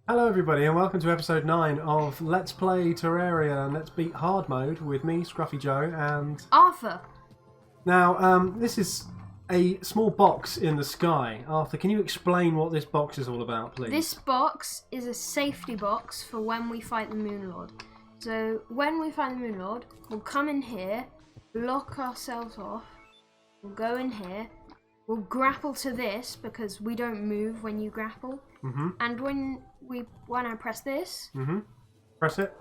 Hello everybody and welcome to episode 9 of Let's Play Terraria and Let's Beat Hardmode with me, Scruffy Joe, and... Arthur! Now, this is a small box in the sky. Arthur, can you explain what this box is all about, please? This box is a safety box for when we fight the Moon Lord. So, when we fight the Moon Lord, we'll come in here, block ourselves off, we'll go in here, we'll grapple to this because we don't move when you grapple. Mm-hmm. And when I press this... Mm-hmm. Press it.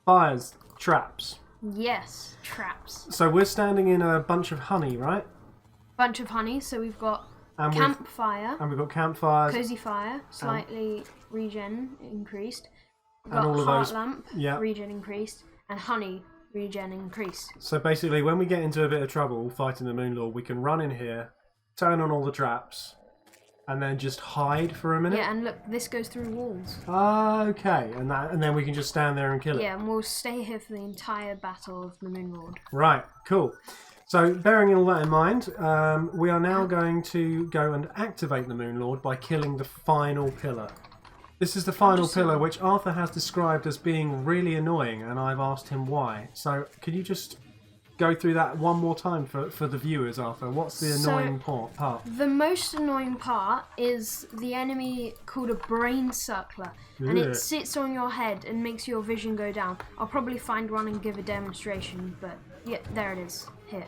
Fires. Traps. Yes, traps. So we're standing in a bunch of honey, right? Bunch of honey, so we've got And campfire, we've got campfires. cozy fire, slightly regen increased. We've And got all of heart those- lamp, yeah. regen increased, and honey, regen increased. So basically, when we get into a bit of trouble fighting the Moon Lord, we can run in here, turn on all the traps, and then just hide for a minute. Yeah, and look, this goes through walls. Okay, and then we can just stand there and kill it. Yeah, and we'll stay here for the entire battle of the Moon Lord. Right, cool. So, bearing all that in mind, we are now going to go and activate the Moon Lord by killing the final pillar. This is the final pillar, which Arthur has described as being really annoying, and I've asked him why. So, could you just go through that one more time for the viewers, Arthur? What's the annoying part? The most annoying part is the enemy called a brain circler, and Ugh. it sits on your head and makes your vision go down. I'll probably find one and give a demonstration, but yeah, there it is. Here.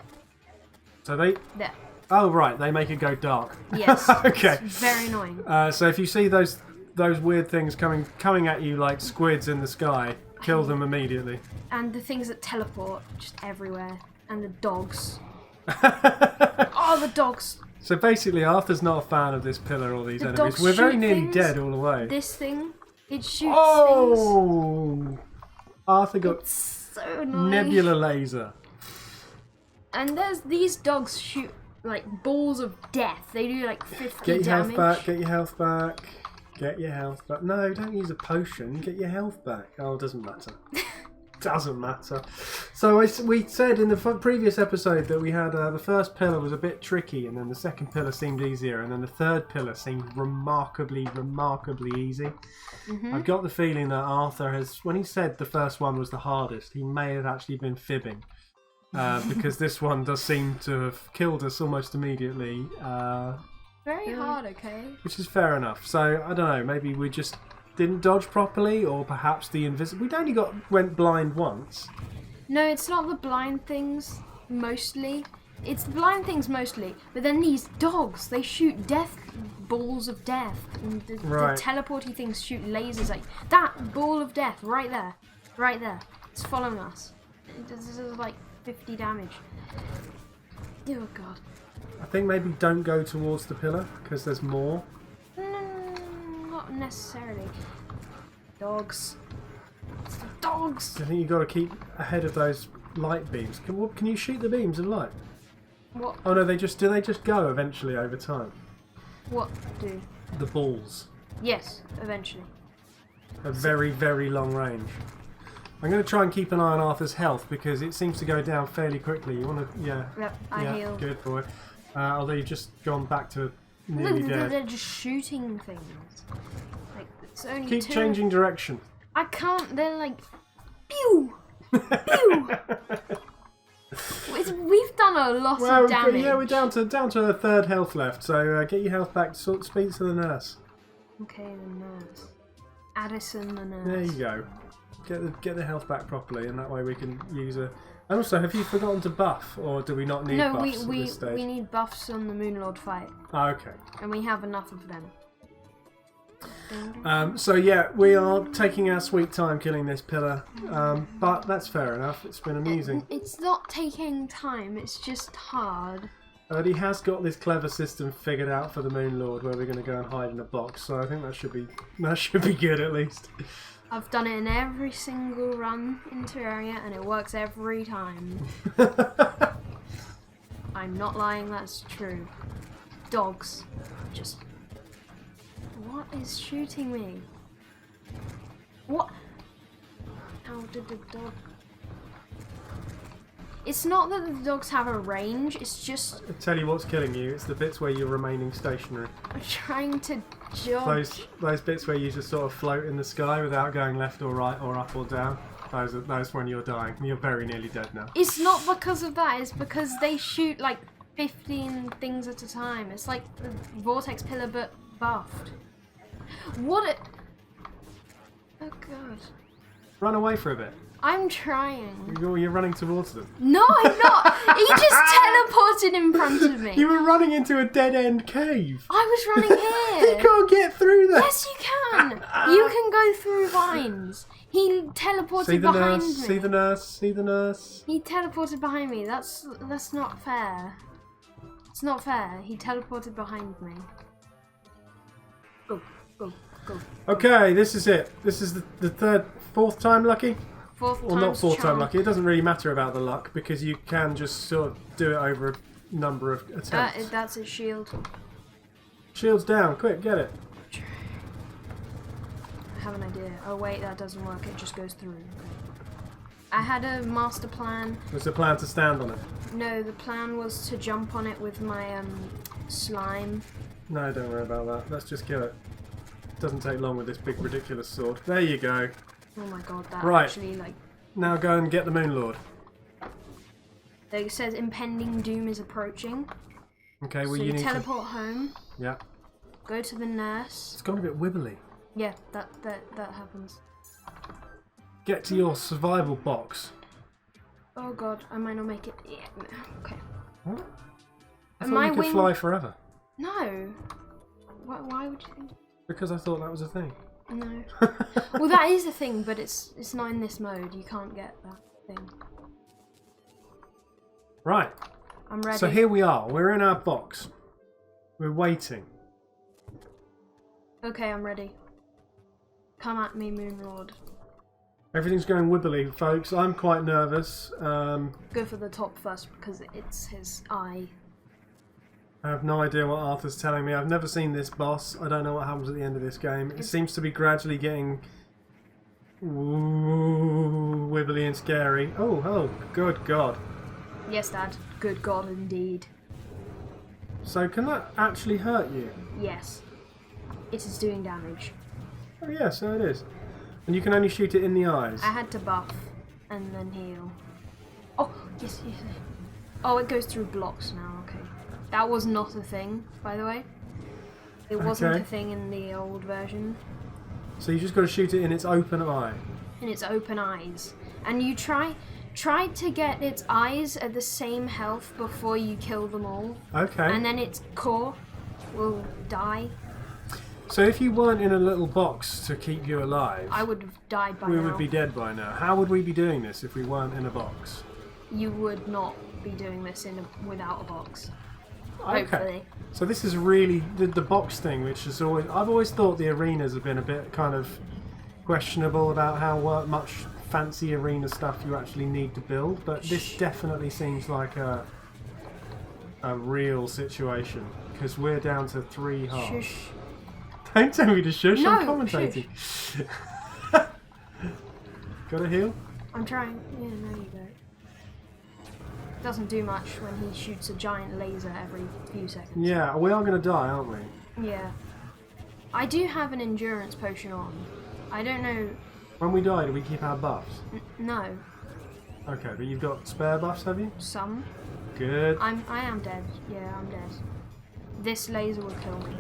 So they... There. Oh, right, they make it go dark. Yes. Okay. It's very annoying. So if you see those weird things coming at you like squids in the sky, kill them immediately. And the things that teleport just everywhere. And the dogs. Oh, the dogs. So basically, Arthur's not a fan of this pillar or these The enemies. dogs We're very shoot nearly things. dead all the way. This thing, it shoots things. Oh! Arthur got It's so annoying. nebula laser. And there's these dogs shoot like balls of death. They do like 50 Get your damage. health back, get your health back. Get your health back. No, don't use a potion. Get your health back. Oh, it doesn't matter. Doesn't matter. So we said in the previous episode that we had the first pillar was a bit tricky, and then the second pillar seemed easier, and then the third pillar seemed remarkably easy. Mm-hmm. I've got the feeling that Arthur has, when he said the first one was the hardest, he may have actually been fibbing, because this one does seem to have killed us almost immediately. Very hard, okay? Which is fair enough. So, I don't know, maybe we just didn't dodge properly, or perhaps the invisible... We'd only went blind once. No, it's not the blind things mostly. It's the blind things mostly. But then these dogs, they shoot balls of death. And the teleporty things shoot lasers. Like that ball of death right there. Right there. It's following us. This is like 50 damage. Oh god. I think maybe don't go towards the pillar, because there's more. Not necessarily. Dogs. It's the dogs. I think you've got to keep ahead of those light beams. Can you shoot the beams of light? What? Oh no, do they just go eventually over time? What do? The balls. Yes, eventually. A very, very long range. I'm going to try and keep an eye on Arthur's health, because it seems to go down fairly quickly. You want to... Yeah. Yep, I heal. Good boy. Although you've just gone back to nearly Look, dead. they're just shooting things. Like, it's only Keep two. changing direction. I can't, they're like, pew! Pew! We've done a lot of damage. Yeah, we're down to a third health left, so get your health back, speak to the nurse. Okay, the nurse. Addison the nurse. There you go. Get the health back properly, and that way we can use a... And also, have you forgotten to buff, or do we not need buffs at this stage? we need buffs on the Moon Lord fight. Oh, okay. And we have enough of them. So yeah, we are taking our sweet time killing this pillar, but that's fair enough. It's been amusing. It's not taking time, it's just hard. But he has got this clever system figured out for the Moon Lord, where we're going to go and hide in a box. So I think that should be good at least. I've done it in every single run in Terraria, and it works every time. I'm not lying, that's true. Dogs. Just... What is shooting me? What? How did the dog... It's not that the dogs have a range, it's just... I tell you what's killing you, it's the bits where you're remaining stationary. I'm trying to jog. Those bits where you just sort of float in the sky without going left or right or up or down. Those when you're dying. You're very nearly dead now. It's not because of that, it's because they shoot like 15 things at a time. It's like the vortex pillar but buffed. What a... Oh god. Run away for a bit. I'm trying. You're running towards them. No, I'm not! He just teleported in front of me. You were running into a dead-end cave. I was running here. You can't get through there. Yes, you can. You can go through vines. He teleported behind me. See the nurse. See the nurse. He teleported behind me. That's not fair. It's not fair. He teleported behind me. Go, go, go. Okay, this is it. This is the fourth time lucky. Fourth Well, not fourth time lucky. It doesn't really matter about the luck because you can just sort of do it over a number of attempts. That's a shield. Shield's down. Quick, get it. I have an idea. Oh wait, that doesn't work. It just goes through. Okay. I had a master plan. Was the plan to stand on it? No, the plan was to jump on it with my slime. No, don't worry about that. Let's just kill it. Doesn't take long with this big ridiculous sword. There you go. Oh my god, that Right. actually like... Now go and get the Moon Lord. It says impending doom is approaching. Okay, well So you need teleport home, to... Yeah. go to the nurse. It's gone a bit wibbly. Yeah, that happens. Get to your survival box. Oh god, I might not make it. Yeah, okay. What? I And thought my you could wing... fly forever. No. Why would you... Because I thought that was a thing. No. Well, that is a thing, but it's not in this mode. You can't get that thing. Right. I'm ready. So here we are. We're in our box. We're waiting. Okay, I'm ready. Come at me, Moonlord. Everything's going wibbly, folks. I'm quite nervous. Go for the top first because it's his eye. I have no idea what Arthur's telling me. I've never seen this boss. I don't know what happens at the end of this game. It seems to be gradually getting wibbly and scary. Oh, good God. Yes, Dad. Good God, indeed. So can that actually hurt you? Yes. It is doing damage. Oh yeah, so it is. And you can only shoot it in the eyes. I had to buff and then heal. Oh, yes. Oh, it goes through blocks now, okay. That was not a thing, by the way. It wasn't Okay. a thing in the old version. So you just got to shoot it in its open eye. In its open eyes. And you try to get its eyes at the same health before you kill them all. Okay. And then its core will die. So if you weren't in a little box to keep you alive, I would have died by we now. would be dead by now. How would we be doing this if we weren't in a box? You would not be doing this without a box. Okay. Hopefully. So this is really the box thing, which is always... I've always thought the arenas have been a bit kind of questionable about how much fancy arena stuff you actually need to build, but this definitely seems like a real situation, because we're down to 3 halves. Shush. Don't tell me to shush, No, I'm commentating. Gotta heal? I'm trying. Yeah, no, you go. Doesn't do much when he shoots a giant laser every few seconds. Yeah, we are gonna die, aren't we? Yeah. I do have an endurance potion on. I don't know. When we die, do we keep our buffs? No. Okay, but you've got spare buffs, have you? Some. Good. I am dead. Yeah, I'm dead. This laser will kill me.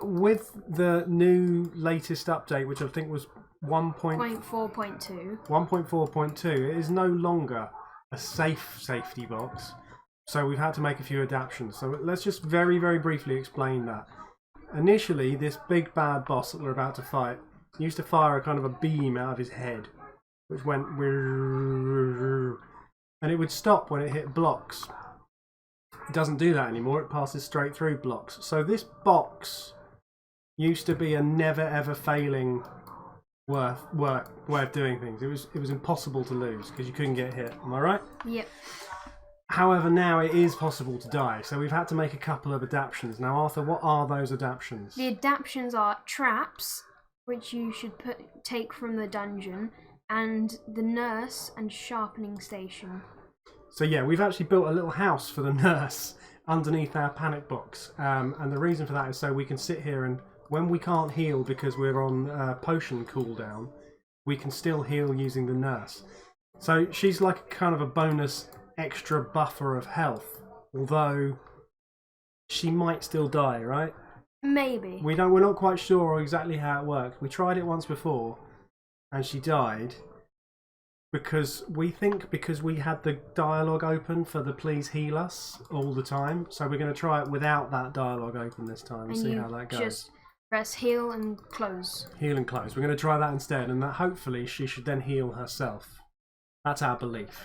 With the new latest update, which I think was 1.4.2. 1.4.2, it is no longer a safety box, so we've had to make a few adaptations. So let's just very, very briefly explain that. Initially, this big bad boss that we're about to fight used to fire a kind of a beam out of his head, which went, and it would stop when it hit blocks. It doesn't do that anymore, it passes straight through blocks. So this box used to be a never ever failing way of doing things. It was impossible to lose because you couldn't get hit. Am I right? Yep. However, now it is possible to die, so we've had to make a couple of adaptations. Now, Arthur, what are those adaptations? The adaptations are traps, which you should take from the dungeon, and the nurse and sharpening station. So yeah, we've actually built a little house for the nurse underneath our panic box, and the reason for that is so we can sit here and when we can't heal because we're on potion cooldown, we can still heal using the nurse. So she's like a kind of a bonus extra buffer of health, although she might still die, right? Maybe. We're not quite sure exactly how it works. We tried it once before and she died. Because we had the dialogue open for the please heal us all the time. So we're going to try it without that dialogue open this time and see how that goes. Just press heal and close. Heal and close. We're going to try that instead, and that hopefully she should then heal herself. That's our belief.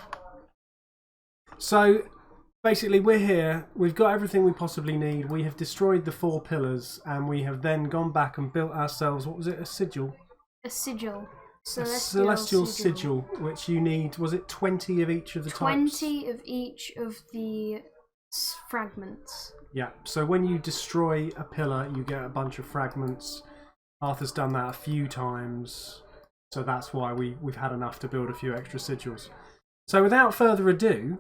So basically we're here. We've got everything we possibly need. We have destroyed the 4 pillars and we have then gone back and built ourselves, what was it, a sigil? A sigil. Celestial sigil, which you need, was it 20 of each of the 20 types? of each of the fragments. Yeah, so when you destroy a pillar, you get a bunch of fragments. Arthur's done that a few times, so that's why we've had enough to build a few extra sigils. So without further ado,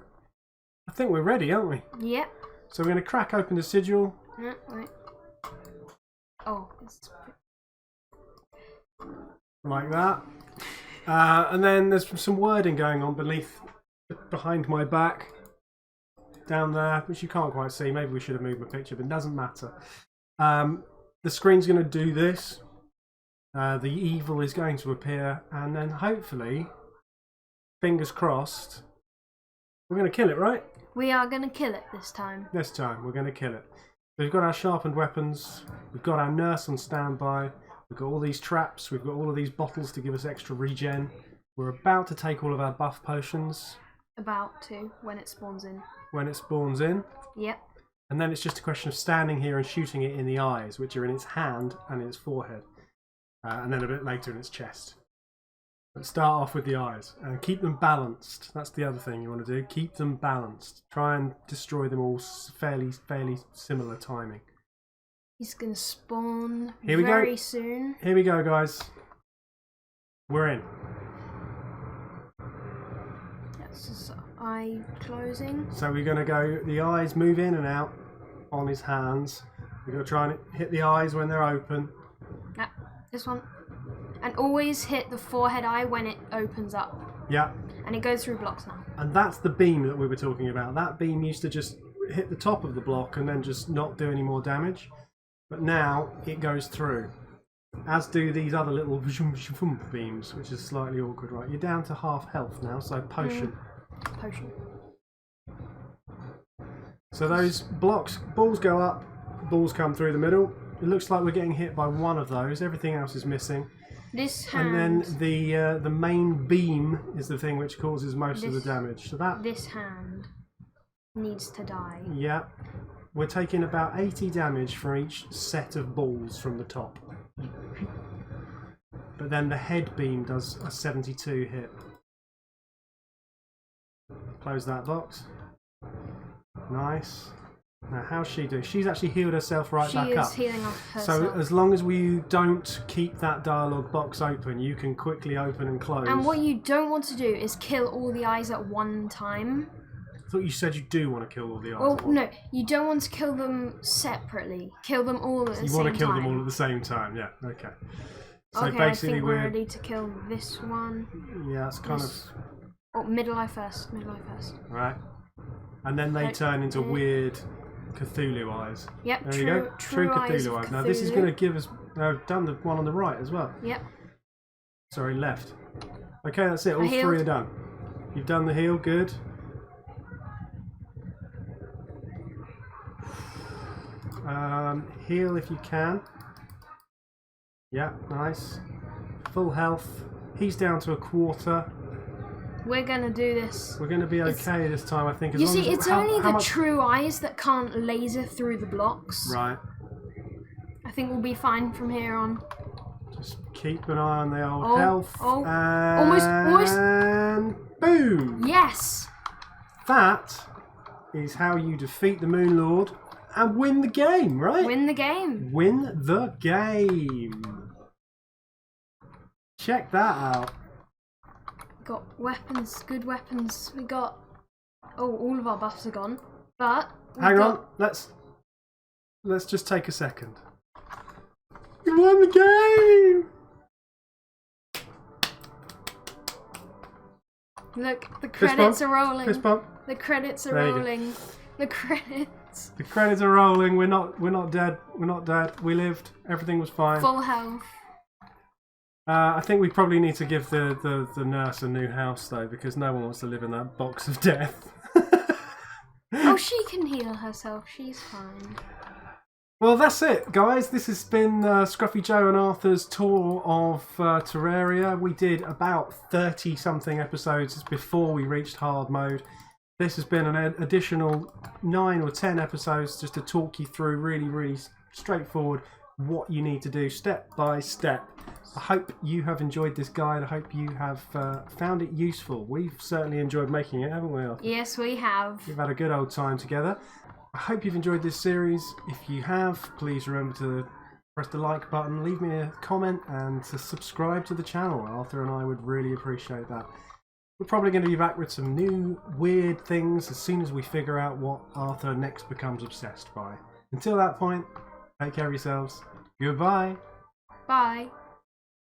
I think we're ready, aren't we? Yep. So we're going to crack open the sigil. Wait. Oh, it's... Like that. And then there's some wording going on behind my back. Down there, which you can't quite see. Maybe we should have moved my picture, but it doesn't matter. The screen's going to do this. The evil is going to appear, and then hopefully, fingers crossed, we're going to kill it, right? We are going to kill it this time. This time, we're going to kill it. We've got our sharpened weapons. We've got our nurse on standby. We've got all these traps. We've got all of these bottles to give us extra regen. We're about to take all of our buff potions. About to, when it spawns in. When it spawns in. Yep. And then it's just a question of standing here and shooting it in the eyes, which are in its hand and its forehead. And then a bit later in its chest. But start off with the eyes. And keep them balanced. That's the other thing you want to do. Keep them balanced. Try and destroy them all fairly similar timing. He's going to spawn Here we very go. soon. Here we go, guys. We're in. Yes, eye closing. So we're going to go, the eyes move in and out on his hands. We're going to try and hit the eyes when they're open. Yeah, this one. And always hit the forehead eye when it opens up. Yeah. And it goes through blocks now. And that's the beam that we were talking about. That beam used to just hit the top of the block and then just not do any more damage. But now it goes through. As do these other little beams, which is slightly awkward, right? You're down to half health now, so potion. Potion. So those balls go up, balls come through the middle. It looks like we're getting hit by one of those. Everything else is missing. This hand. And then the main beam is the thing which causes most of the damage. So that. This hand needs to die. Yeah. We're taking about 80 damage from each set of balls from the top. But then the head beam does a 72 hit. Close that box. Nice. Now how's she do? She's actually healed herself back up. She is healing off herself. So as long as we don't keep that dialogue box open, you can quickly open and close. And what you don't want to do is kill all the eyes at one time. I thought you said you do want to kill all the eyes. Well, no, you don't want to kill them separately. Kill them all at the same time. You want to kill them all at the same time, yeah, okay. So okay, basically I think we're ready to kill this one. Yeah, it's kind of... Oh, middle eye first, Right. And then they turn into weird Cthulhu eyes. Yep, there you go. True Cthulhu eyes. Now this is going to give us... I've done the one on the right as well. Yep. Sorry, left. Okay, that's it. All three are done. You've done the heal, good. Heal if you can. Yeah, nice. Full health. He's down to a quarter. We're gonna do this. We're gonna be okay this time, I think. You see, it's only the true eyes that can't laser through the blocks. Right. I think we'll be fine from here on. Just keep an eye on the old health. Oh, almost. And boom! Yes! That is how you defeat the Moon Lord and win the game, right? Win the game. Win the game. Check that out. Got weapons, good weapons. We got... Oh, all of our buffs are gone. But... Hang on, let's just take a second. We won the game! Look, the credits are rolling. Fist bump. The credits are rolling. The credits. The credits are rolling. We're not dead. We're not dead. We lived. Everything was fine. Full health. I think we probably need to give the nurse a new house though, because no one wants to live in that box of death. Oh, she can heal herself. She's fine. Well, that's it, guys. This has been Scruffy Joe and Arthur's tour of Terraria. We did about 30-something episodes before we reached hard mode. This has been an additional 9 or 10 episodes just to talk you through really straightforward what you need to do step by step. I hope you have enjoyed this guide. I hope you have found it useful. We've certainly enjoyed making it, haven't we, Arthur? Yes, we have. We've had a good old time together. I hope you've enjoyed this series. If you have, please remember to press the like button, leave me a comment, and to subscribe to the channel. Arthur and I would really appreciate that. We're probably going to be back with some new weird things as soon as we figure out what Arthur next becomes obsessed by. Until that point, take care of yourselves. Goodbye. Bye.